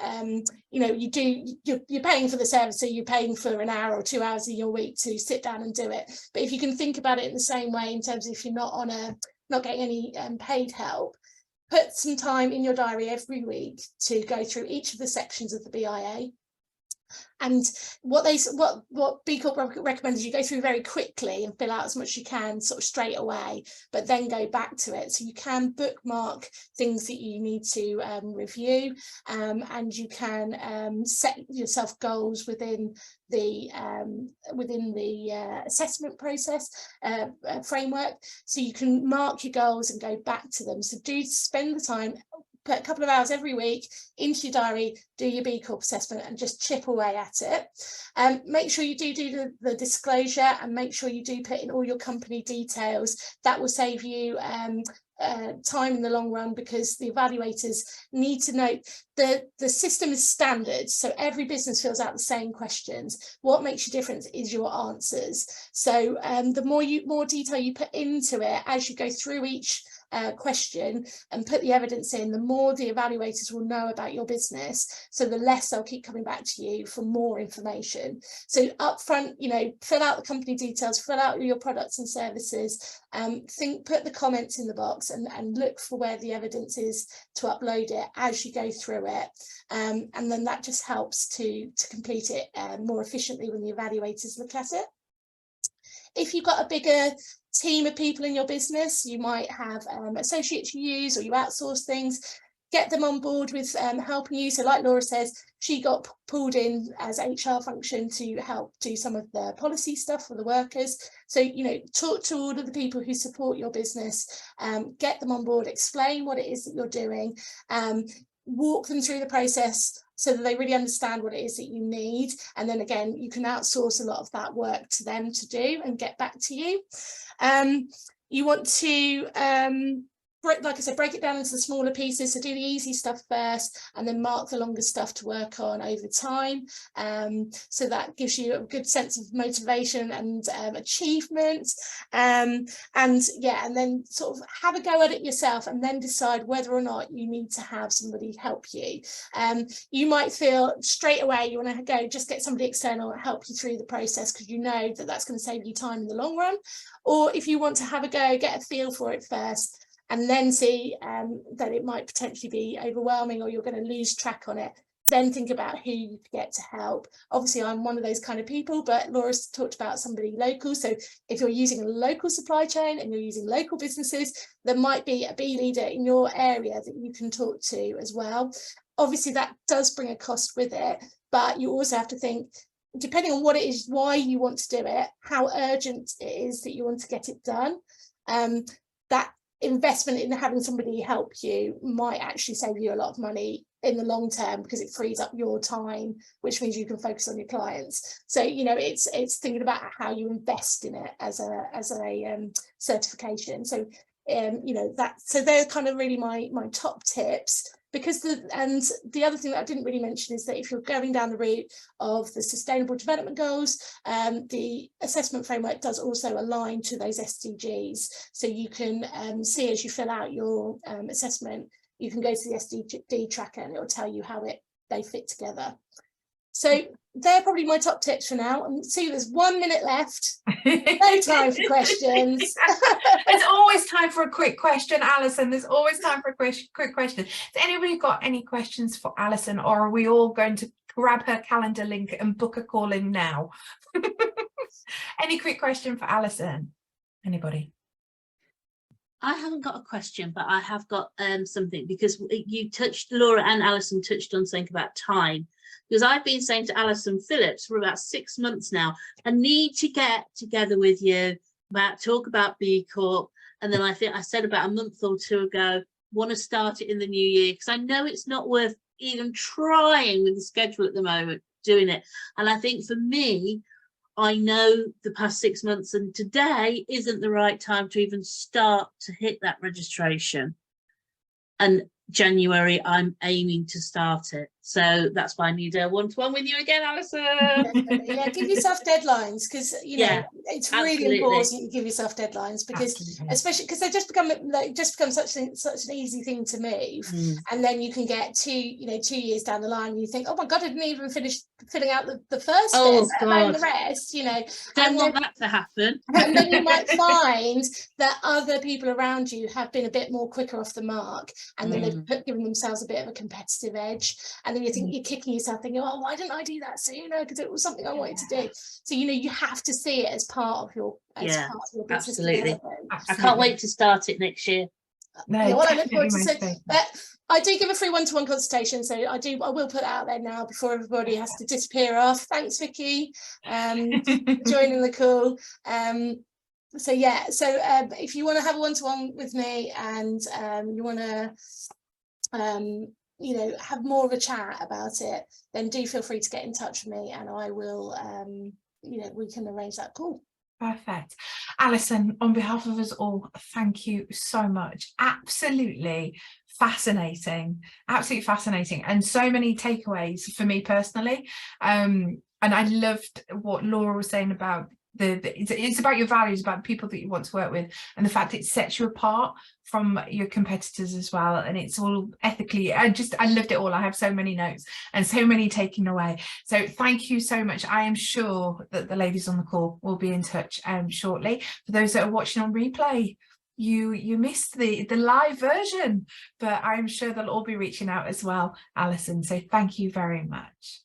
you know, you're paying for the service, so you're paying for an hour or 2 hours in your week to sit down and do it. But if you can think about it in the same way, in terms of if you're not getting any paid help, put some time in your diary every week to go through each of the sections of the BIA. And what B-Corp recommends is you go through very quickly and fill out as much as you can sort of straight away, but then go back to it. So you can bookmark things that you need to review, and you can set yourself goals within the assessment process framework. So you can mark your goals and go back to them. So do spend the time, put a couple of hours every week into your diary, do your B-Corp assessment and just chip away at it. Make sure you do the disclosure, and make sure you do put in all your company details. That will save you time in the long run, because the evaluators need to know the system is standard, so every business fills out the same questions. What makes you different is your answers. So the more detail you put into it as you go through each question and put the evidence in, the more the evaluators will know about your business, so the less they'll keep coming back to you for more information. So up front, you know, fill out the company details, fill out your products and services, put the comments in the box and look for where the evidence is to upload it as you go through it, and then that just helps to complete it more efficiently when the evaluators look at it. If you've got a bigger team of people in your business, you might have associates you use, or you outsource things. Get them on board with helping you. So like Laura says, she got pulled in as HR function to help do some of the policy stuff for the workers. So, you know, talk to all of the people who support your business, get them on board, explain what it is that you're doing, walk them through the process so that they really understand what it is that you need. And then again, you can outsource a lot of that work to them to do and get back to you. You want to, like I said, break it down into the smaller pieces. So do the easy stuff first and then mark the longer stuff to work on over time. So that gives you a good sense of motivation and achievement. And then sort of have a go at it yourself and then decide whether or not you need to have somebody help you. You might feel straight away you want to go just get somebody external and help you through the process because you know that that's going to save you time in the long run. Or if you want to have a go, get a feel for it first, and then see that it might potentially be overwhelming or you're going to lose track on it, then think about who you could get to help. Obviously, I'm one of those kind of people, but Laura's talked about somebody local. So if you're using a local supply chain and you're using local businesses, there might be a B leader in your area that you can talk to as well. Obviously, that does bring a cost with it, but you also have to think, depending on what it is, why you want to do it, how urgent it is that you want to get it done. That investment in having somebody help you might actually save you a lot of money in the long term because it frees up your time, which means you can focus on your clients. So, you know, it's thinking about how you invest in it as a certification. So, you know, so they're kind of really my top tips. Because the other thing that I didn't really mention is that if you're going down the route of the Sustainable Development Goals, the assessment framework does also align to those SDGs. So you can see as you fill out your assessment, you can go to the SDG tracker and it will tell you how they fit together. So they're probably my top tips for now. And see, there's 1 minute left. No time for questions. There's always time for a quick question, Alison. There's always time for a quick question. Has anybody got any questions for Alison, or are we all going to grab her calendar link and book a call in now? Any quick question for Alison? Anybody? I haven't got a question, but I have got something, because Laura and Alison touched on something about time. Because I've been saying to Alison Phillips for about 6 months now, I need to get together with you talk about B-Corp. And then I think I said about a month or two ago, want to start it in the new year, because I know it's not worth even trying with the schedule at the moment, doing it. And I think for me, I know the past 6 months and today isn't the right time to even start to hit that registration. And January, I'm aiming to start it. So that's why I need a one-to-one with you again, Alison. Yeah, give yourself deadlines, because you know it's really important you give yourself deadlines, because especially because they just become such an easy thing to move, and then you can get 2 years down the line and you think, oh my god, I didn't even finish filling out the first bit, and the rest, you know. Don't want that to happen. And then you might find that other people around you have been a bit more quicker off the mark, and then they've given themselves a bit of a competitive edge, and then you think you're kicking yourself thinking, oh, why didn't I do that sooner, because it was something I wanted to do. So you know, you have to see it as part of your business. Absolutely. I can't wait to start it next year. No, what I look forward to see. I do give a free one-to-one consultation, so I will put it out there now before everybody has to disappear off. Thanks, Vicky, joining the call. So yeah, so if you want to have a one-to-one with me and you want to you know, have more of a chat about it, then do feel free to get in touch with me and I will you know, we can arrange that call. Perfect. Alison, on behalf of us all, thank you so much. Absolutely fascinating, and so many takeaways for me personally. And I loved what Laura was saying about it's about your values, about people that you want to work with, and the fact it sets you apart from your competitors as well. And it's all ethically, I loved it all. I have so many notes and so many taken away. So thank you so much. I am sure that the ladies on the call will be in touch shortly. For those that are watching on replay, you missed the live version, but I'm sure they'll all be reaching out as well, Alison. So thank you very much.